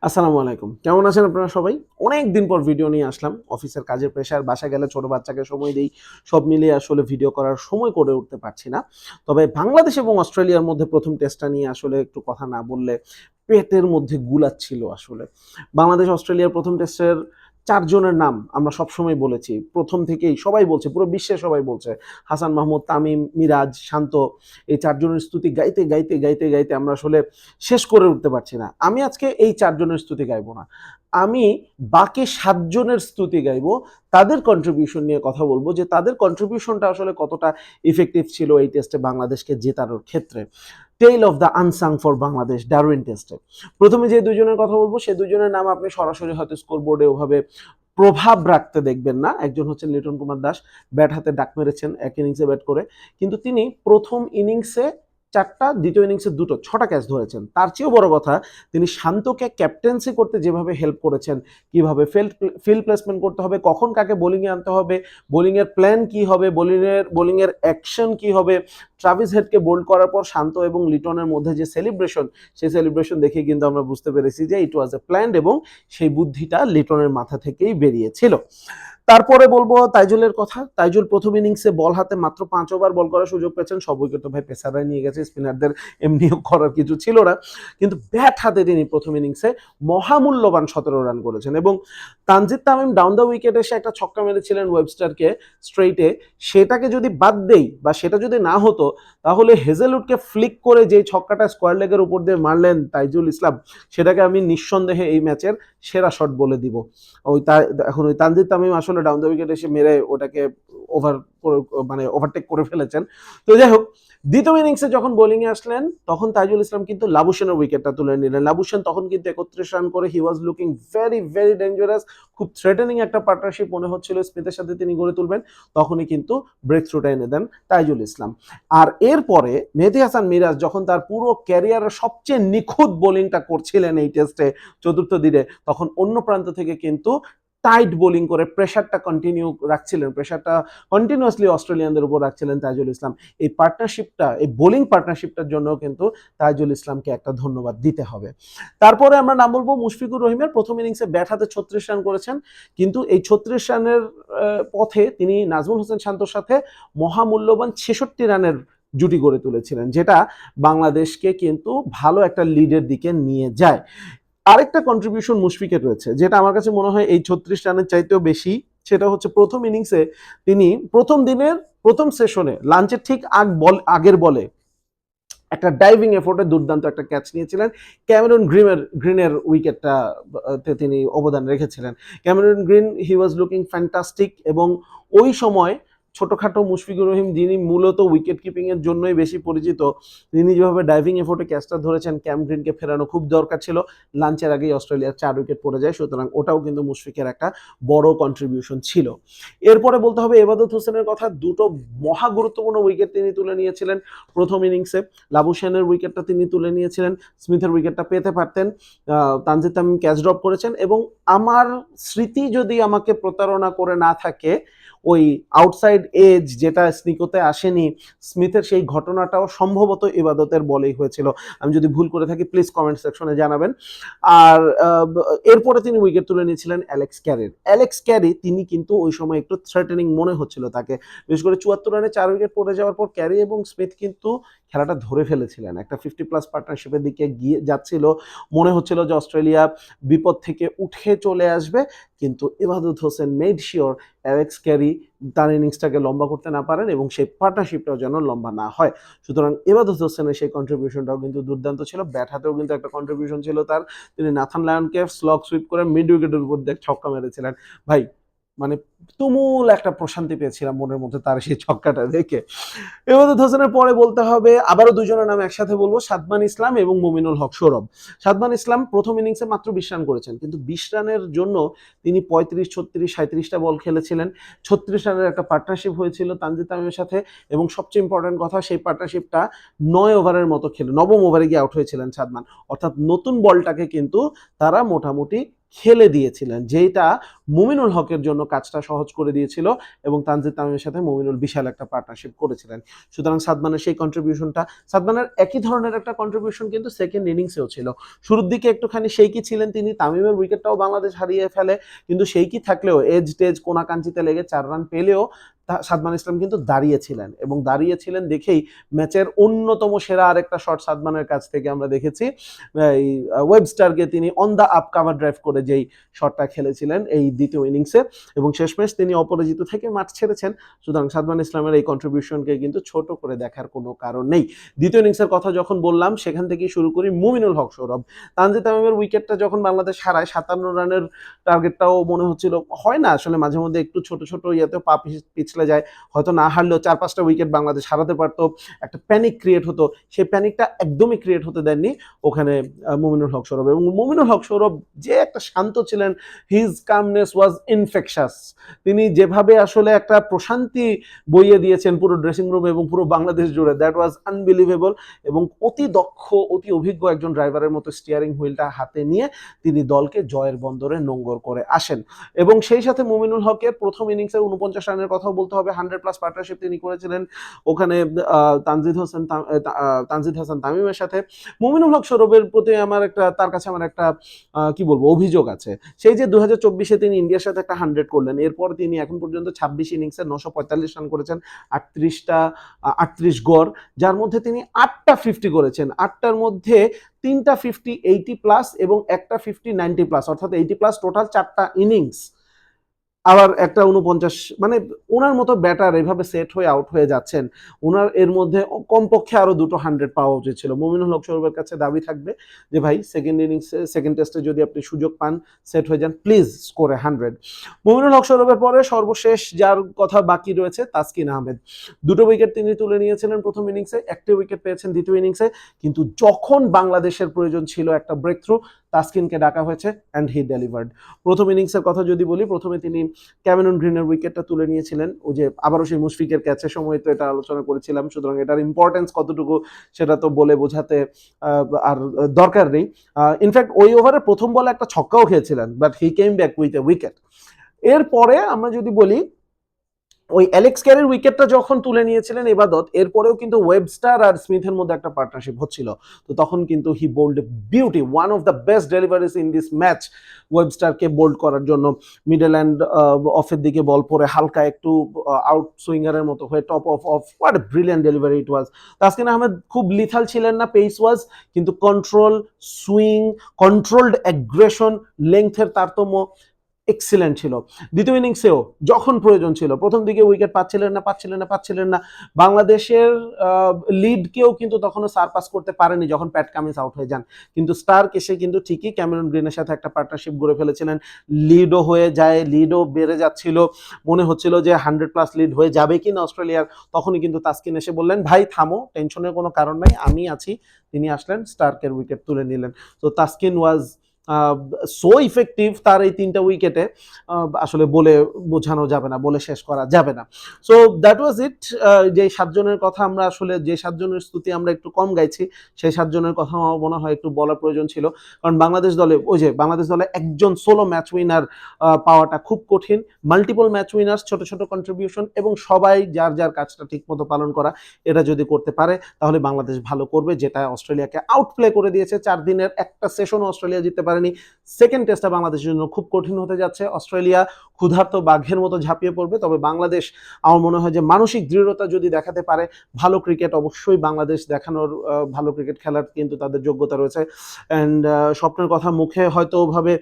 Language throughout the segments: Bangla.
আসসালামু আলাইকুম। কেমন আছেন আপনারা সবাই? অনেক দিন পর ভিডিও নিয়ে আসলাম। অফিসের কাজের প্রেশার, বাসায় গেলে ছোট বাচ্চাকে সময় দেই। সব মিলিয়ে আসলে ভিডিও করার সময় করে উঠতে পারছি না। তবে বাংলাদেশ এবং অস্ট্রেলিয়ার মধ্যে ১ম টেস্টটা নিয়ে আসলে একটু কথা না বললে পেটের মধ্যে গুলাচ্ছিল আসলে। বাংলাদেশ অস্ট্রেলিয়ার ১ম টেস্টের ৪ জনের নাম আমরা সবসময় বলেছি। ১ম থেকেই সবাই বলছে, পুরো বিশ্বের সবাই বলছে। হাসান মাহমুদ, তামিম, মিরাজ, শান্ত এই ৪ জনের স্তুতি গাইতে আমরা আসলে শেষ করে উঠতে পারছি না। আমি আজকে এই ৪ জনের স্তুতি গাইবো না। আমি বাকি ৭ জনের স্তুতি গাইবো। তাদের কন্ট্রিবিউশন নিয়ে কথা বলবো যে তাদের কন্ট্রিবিউশনটা আসলে কতটা ইফেক্টিভ ছিল এই টেস্টে বাংলাদেশকে জেতানোর ক্ষেত্রে। Tail of the unsung for Bangladesh Darwin টেস্টে। প্রথমে যে দুজনের কথা বলবো সে দুজনের নাম আপনি সরাসরি হয়তো স্কোরবোর্ডে ওভাবে প্রভাব রাখতে দেখবেন না। একজন হচ্ছেন লিটন কুমার দাস, ব্যাট হাতে ডাক মেরেছেন এক ইনিংসে ব্যাট করে। কিন্তু তিনি প্রথম ইনিংসে ৪টা, দ্বিতীয় ইনিংসে ২টো, ৬টা ক্যাচ ধরেছেন। তার চেয়েও বড় কথা তিনি শান্তকে ক্যাপ্টেন্সি করতে যেভাবে হেল্প করেছেন, কিভাবে ফিল্ড প্লেসমেন্ট করতে হবে, কখন কাকে বোলিংয়ে আনতে হবে, বোলিংয়ের প্ল্যান কি হবে, বোলিংয়ের অ্যাকশন কি হবে, ট্রাভিস হেডকে বোল্ড করার পর শান্ত এবং লিটনের মধ্যে যে সেলিব্রেশন, সেই সেলিব্রেশন দেখে কিন্তু আমরা বুঝতে পেরেছি যে ইট ওয়াজ এ প্ল্যান্ড এবং সেই বুদ্ধিটা লিটনের মাথা থেকেই বেরিয়েছিল। তারপরে বলবো তাইজুলের কথা। তাইজুল প্রথম ইনিংসে বল হাতে মাত্র ৫ ওভার বল করার সুযোগ পেয়েছেন। সব উইকেট তো ভাই পেসাররাই নিয়ে গেছে, স্পিনারদের এমনিও করার কিছু ছিল না। কিন্তু ব্যাট হাতে তিনি প্রথম ইনিংসে মহামূল্যবান ১৭ রান করেছেন এবং Tanzid Tamim down the wicket এসে একটা ছক্কা মেরেছিলেন ওয়েবস্টারকে স্ট্রেইটে। সেটাকে যদি বাদ দেই বা সেটা যদি না হতো তাহলে হেজেলউডকে ফ্লিক করে যেই ছক্কাটা স্কোয়ার লেগের উপর দিয়ে মারলেন তাইজুল ইসলাম, সেটাকে আমি নিঃসন্দেহে এই ম্যাচের সেরা শট বলে দিব। এখন ওই তানজিদ তামিম আসলে ডাউন দ্য উইকেট এসে মেরে ওটাকে ওভার মানে ওভারটেক করে ফেলেছেন। তো যাই হোক, দ্বিতীয় ইনিংসে যখন বোলিংয়ে আসলেন তখন তাইজুল ইসলাম কিন্তু লাবুশেনের উইকেটটা তুলে নিলেন। লাবুশেন তখন কিন্তু ৩১ রান করে হি ওয়াজ লুকিং ভেরি ডেঞ্জারাস। খুব থ্রেটেনিং একটা পার্টনারশিপ মনে হচ্ছিল স্মিথের সাথে তিনি গড়ে তুলবেন। তখনই কিন্তু ব্রেক থ্রুটা এনে দেন তাইজুল ইসলাম। আর এরপরে মেহেদী হাসান মিরাজ যখন তার পুরো ক্যারিয়ারের সবচেয়ে নিখুঁত বোলিংটা করছিলেন এই টেস্টে চতুর্থ দিনে, তখন অন্য প্রান্ত থেকে কিন্তু টাইট বোলিং করে প্রেশারটা কন্টিনিউ রাখছিলেন, প্রেশারটা কন্টিনিউয়াসলি অস্ট্রেলিয়ানদের উপর রাখছিলেন তাইজুল ইসলাম। এই পার্টনারশিপটা, এই বোলিং পার্টনারশিপটার জন্য কিন্তু তাইজুল ইসলামকে একটা ধন্যবাদ দিতে হবে। তারপরে আমরা নাম বলবো মুশফিকুর রহিমের। প্রথম ইনিংসে ব্যাট হাতে ৩৬ রান করেছেন, কিন্তু এই ৩৬ রানের পথে তিনি নাজমুল হোসেন শান্তর সাথে মহামূল্যবান ৬৬ রানের জুটি গড়ে তুলেছিলেন, যেটা বাংলাদেশকে কিন্তু ভালো একটা লিডের দিকে নিয়ে যায়। আরেকটা কন্ট্রিবিউশন মুশফিকের রয়েছে যেটা আমার কাছে মনে হয় এই ৩৬ রানের চাইতেও বেশি। সেটা হচ্ছে প্রথম ইনিংসে তিনি প্রথম দিনের প্রথম সেশনে লাঞ্চের ঠিক আগের বলে একটা ডাইভিং এফোর্টে দুর্দান্ত একটা ক্যাচ নিয়েছিলেন। ক্যামেরন গ্রিনের উইকেটটা তিনি অবদান রেখেছিলেন। Cameron green he was looking fantastic এবং ওই সময় ছোটখাটো মুশফিকুর রহিম, যিনি মূলত উইকেট কিপিং এর জন্যই বেশি পরিচিত, তিনি যেভাবে ডাইভিং এফোর্টে ক্যাচটা ধরেছেন, ক্যাম গ্রিনকে ফেরানো খুব দরকার ছিল। লাঞ্চের আগেই অস্ট্রেলিয়ার ৪ উইকেট পড়ে যায়, সুতরাং ওটাও কিন্তু মুশফিকের একটা বড় কন্ট্রিবিউশন ছিল। এরপরে বলতে হবে এবাদত হোসেনের কথা। দুটো মহা গুরুত্বপূর্ণ উইকেট তিনি তুলে নিয়েছিলেন প্রথম ইনিংসে। লাবুশেনের উইকেটটা তিনি তুলে নিয়েছিলেন, স্মিথের উইকেটটা পেতে পারতেন। তানজিদ তামিম ক্যাচ ড্রপ করেছেন এবং আমার স্মৃতি যদি আমাকে প্রতারণা করে না থাকে, ওই আউটসাইড এজ যেটা স্নিকোতে আসেনি, স্মিথের সেই ঘটনাটাও সম্ভবত ইবাদতের বলেই হয়েছিল। আমি যদি ভুল করে থাকি প্লিজ কমেন্ট সেকশনে জানাবেন। আর এরপরে তিনি উইকেট তুলে নিয়েছিলেন অ্যালেক্স ক্যারি। তিনি কিন্তু ওই সময় একটু থ্রেটেনিং মনে হচ্ছিল তাকে, বিশেষ করে ৭৪ রানে ৪ উইকেট পড়ে যাওয়ার পর ক্যারি এবং স্মিথ কিন্তু খেলাটা ধরে ফেলেছিলেন। একটা 50+ পার্টনারশিপের দিকে গিয়ে যাচ্ছিল, মনে হচ্ছিল যে অস্ট্রেলিয়া বিপদ থেকে উঠে চলে আসবে, কিন্তু ইবাদত Hossain made sure Alex Carey তার ইনিংসটাকে লম্বা করতে না পারেন এবং সেই পার্টনারশিপটাও যেন লম্বা না হয়। সুতরাং ইবাদত হোসেনের সেই কন্ট্রিবিউশনটাও কিন্তু দুর্দান্ত ছিল। ব্যাট হাতেও কিন্তু একটা কন্ট্রিবিউশন ছিল তার। তিনি নাথান লায়নকে স্লগ সুইপ করে মিড উইকেটের উপর দিয়ে ছক্কা মেরেছিলেন। ভাই মানে তুমুল একটা প্রশান্তি পেয়েছিলাম মনের মধ্যে তার সেই ছক্কাটা দেখে। ইবাদত হোসেনের পরে বলতে হবে আবারও দুজনের নাম একসাথে বলবো, সাদমান ইসলাম এবং মুমিনুল হক সৌরভ। সাদমান ইসলাম প্রথম ইনিংসে মাত্র ২০ রান করেছেন, কিন্তু ২০ রানের জন্য তিনি ৩৫, ৩৬, ৩৭টা বল খেলেছিলেন। ৩৬ রানের একটা পার্টনারশিপ হয়েছিল তানজিদ তামিমের সাথে এবং সবচেয়ে ইম্পর্টেন্ট কথা, সেই পার্টনারশিপটা ৯ ওভারের মতো খেলে ৯ম ওভারে গিয়ে আউট হয়েছিলেন সাদমান। অর্থাৎ নতুন বলটাকে কিন্তু তারা মোটামুটি খেলে দিয়েছিলেন, যেটা মুমিনুল হকের জন্য কাজটা সহজ করে দিয়েছিল এবং তানজিদ তামিমের সাথে মুমিনুল বিশাল একটা পার্টনারশিপ করেছিলেন। সুতরাং সাদমানের সেই কন্ট্রিবিউশনটা, সাদমানের একই ধরনের একটা কন্ট্রিবিউশন কিন্তু সেকেন্ড ইনিংসেও ছিল। শুরুর দিকে একটুখানি শেইকি ছিলেন তিনি, তামিমের উইকেটটাও বাংলাদেশ হারিয়ে ফেলে, কিন্তু শেইকি থাকলেও এজ টেজ কোনাকাঞ্চিতে লেগে 4 রান পেলেও সাদমান ইসলাম কিন্তু দাঁড়িয়েছিলেন, এবং দাঁড়িয়েছিলেন দেখেই ম্যাচের অন্যতম সেরা আরেকটা শট সাদমানের কাছ থেকে আমরা দেখেছি, এই ওয়েবস্টারকে তিনি on the up cover drive করে যেই শটটা খেলেছিলেন এই দ্বিতীয় ইনিংসে, এবং শেষমেশ তিনি অপরাজিত থেকে মাঠ ছেড়েছেন। সুতরাং সাদমান ইসলামের এই কন্ট্রিবিউশনকে কিন্তু ছোট করে দেখার কোনো কারণ নেই। দ্বিতীয় ইনিংসের কথা যখন বললাম সেখান থেকেই শুরু করি। মুমিনুল হক সৌরভ, তানজিদ তামিমের উইকেটটা যখন বাংলাদেশ হারায় 57 রানের টার্গেটটাও মনে হচ্ছিল, হয় না আসলে মাঝে মধ্যে একটু ছোট ছোট ইয়েতেও পা পিছলে যায়, হয়তো না হারলেও 4-5টা উইকেট বাংলাদেশ হারাতে পারতো, একটা প্যানিক ক্রিয়েট হতো, সেই প্যানিকটা একদমই ক্রিয়েট হতে দেননি ওখানে মুমিনুল হক সৌরভ। এবং মুমিনুল হক সৌরভ যে একটা শান্ত ছিলেন, হিজ কামনেস ওয়াজ ইনফেকশাস। তিনি যেভাবে আসলে একটা প্রশান্তি বইয়ে দিয়েছেন পুরো ড্রেসিং রুম এবং পুরো বাংলাদেশ জুড়ে, দ্যাট ওয়াজ আনবিলিভেবল। এবং অতি দক্ষ, অতি অভিজ্ঞ একজন ড্রাইভারের মতো স্টিয়ারিং হুইলটা হাতে নিয়ে তিনি দলকে জয়ের বন্দরে নোঙ্গর করে আসেন। এবং সেই সাথে মুমিনুল হকের প্রথম ইনিংসের 49 রানের কথাও বলতে হবে, 100+ পার্টনারশিপ তিনি করেছিলেন ওখানে তানজিদ হাসান তামিমের সাথে। মুমিনুল হক সৌরভের প্রতি আমার একটা, তার কাছে আমার একটা কি বলবো অভিযোগ আছে। সেই যে 2024-এ তিনি ইন্ডিয়ার সাথে একটা 100 করলেন, এরপর তিনি এখন পর্যন্ত 26 ইনিংসে 945 রান করেছেন, 38 গড়, যার মধ্যে তিনি 8টা 50 করেছেন। 8টার মধ্যে 3টা 50 80+ এবং একটা 50 90+, অর্থাৎ 80+, টোটাল 4টা ইনিংস। আবার একটা 49, মানে ওনার মতো ব্যাটার এভাবে সেট হয়ে আউট হয়ে যাচ্ছেন, ওনার এর মধ্যে কমপক্ষে আরো 2টো 100 পাওয়া উচিত ছিল। মুমিনুল হক সৌরভের কাছে দাবি থাকবে যে ভাই সেকেন্ড ইনিংসে, সেকেন্ড টেস্টে যদি আপনি সুযোগ পান, সেট হয়ে যান, প্লিজ স্কোরে 100। মুমিনুল হক সৌরভের পরে সর্বশেষ যার কথা বাকি রয়েছে তাসকিন আহমেদ। 2টো উইকেট তিনি তুলে নিয়েছিলেন প্রথম ইনিংসে, 1টি উইকেট পেয়েছেন দ্বিতীয় ইনিংসে, কিন্তু যখন বাংলাদেশের প্রয়োজন ছিল একটা ব্রেক থ্রু, তাসকিনকে ডাকা হয়েছে অ্যান্ড হি ডেলিভার্ড। প্রথম ইনিংসের কথা যদি বলি, প্রথমে তিনি ক্যামেরন গ্রিনের উইকেটটা তুলে নিয়েছিলেন, ওই যে আবারও সেই মুশফিকের ক্যাচের সময় তো এটা আলোচনা করেছিলাম, সুতরাং এটার ইম্পর্টেন্স কতটুকু সেটা তো বলে বোঝাতে আর দরকার নেই। ইনফ্যাক্ট ওই ওভারে প্রথম বলে একটা ছক্কাও খেয়েছিলেন, but he came back with a wicket. এরপরে আমরা যদি বলি, ওই অ্যালেক্স ক্যারির উইকেটটা যখন তুলে নিয়েছিলেন এবাদত, এরপরেও কিন্তু ওয়েবস্টার আর স্মিথের মধ্যে একটা পার্টনারশিপ হচ্ছিল, তো তখন কিন্তু he bowled beauty, one of the best deliveries in this match, ওয়েবস্টারকে বোল্ড করার জন্য মিডল অ্যান্ড অফের দিকে বল পরে হালকা একটু আউট সুইঙ্গারের মতো হয়ে top of what a brilliant delivery it was. Taskin Ahmed খুব লিথাল ছিলেন না, পেস ওয়াজ, কিন্তু কন্ট্রোল, সুইং, কন্ট্রোলড অ্যাগ্রেশন, লেংথের তারতম্য এক্সিলেন্ট ছিল। দ্বিতীয় ইনিংসেও যখন প্রয়োজন ছিল, প্রথম দিকে উইকেট পাচ্ছিলেন না, বাংলাদেশের লিডকেও কিন্তু তখনও সারপাস করতে পারেনি যখন প্যাট কামিন্স আউট হয়ে যান, কিন্তু স্টার্ক এসে কিন্তু ঠিকই ক্যামেরন গ্রিনের সাথে একটা পার্টনারশিপ গড়ে ফেলেছিলেন। লিডও হয়ে যায়, লিডও বেড়ে যাচ্ছিল, মনে হচ্ছিল যে 100+ লিড হয়ে যাবে কিনা অস্ট্রেলিয়ার, তখনই কিন্তু তাসকিন এসে বললেন ভাই থামো, টেনশনের কোনো কারণ নাই, আমি আছি। তিনি আসলেন, স্টার্কের উইকেট তুলে নিলেন। তো তাসকিন ওয়াজ সো ইফেক্টিভ, তার এই 3টা উইকেটে আসলে বলে বোঝানো যাবে না, বলে শেষ করা যাবে না। সো দ্যাট ওয়াজ ইট। যে 7 জনের কথা আমরা আসলে, যে 7 জনের স্তুতি আমরা একটু কম গাইছি, সেই 7 জনের কথা আমার মনে হয় একটু বলার প্রয়োজন ছিল, কারণ বাংলাদেশ দলে, ওই যে বাংলাদেশ দলে একজন সোলো ম্যাচ উইনার পাওয়াটা খুব কঠিন। মাল্টিপল ম্যাচ উইনার্স, ছোট ছোট কন্ট্রিবিউশন এবং সবাই যার যার কাজটা ঠিক মতো পালন করা, এটা যদি করতে পারে তাহলে বাংলাদেশ ভালো করবে, যেটা অস্ট্রেলিয়াকে আউটপ্লে করে দিয়েছে। 4 দিনের একটা সেশনও অস্ট্রেলিয়া জিততে পারেনি। সেকেন্ড টেস্টটা বাংলাদেশের জন্য খুব কঠিন হতে যাচ্ছে, অস্ট্রেলিয়া ক্ষুধার্ত বাঘের মতো ঝাঁপিয়ে পড়বে, তবে বাংলাদেশ আমার মনে হয় যে মানসিক দৃঢ়তা যদি দেখাতে পারে, ভালো ক্রিকেট অবশ্যই বাংলাদেশ দেখানোর, ভালো ক্রিকেট খেলার কিন্তু তাদের যোগ্যতা রয়েছে। অ্যান্ড স্বপ্নের কথা মুখে হয়তো ওভাবে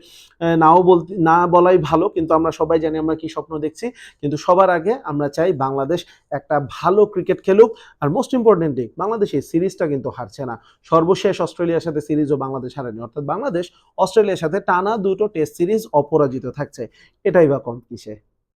না বলাই ভালো, কিন্তু আমরা সবাই জানি আমরা কি স্বপ্ন দেখছি, কিন্তু সবার আগে আমরা চাই বাংলাদেশ একটা ভালো ক্রিকেট খেলুক। আর মোস্ট ইম্পর্টেন্টলি বাংলাদেশ এই সিরিজটা কিন্তু হারছে না, সর্বশেষ অস্ট্রেলিয়ার সাথে সিরিজও বাংলাদেশ হারেনি, অর্থাৎ বাংলাদেশ অস্ট্রেলিয়ার সাথে টানা 2টো টেস্ট সিরিজ অপরাজিত থাকছে, এটাই বা কম কিসে।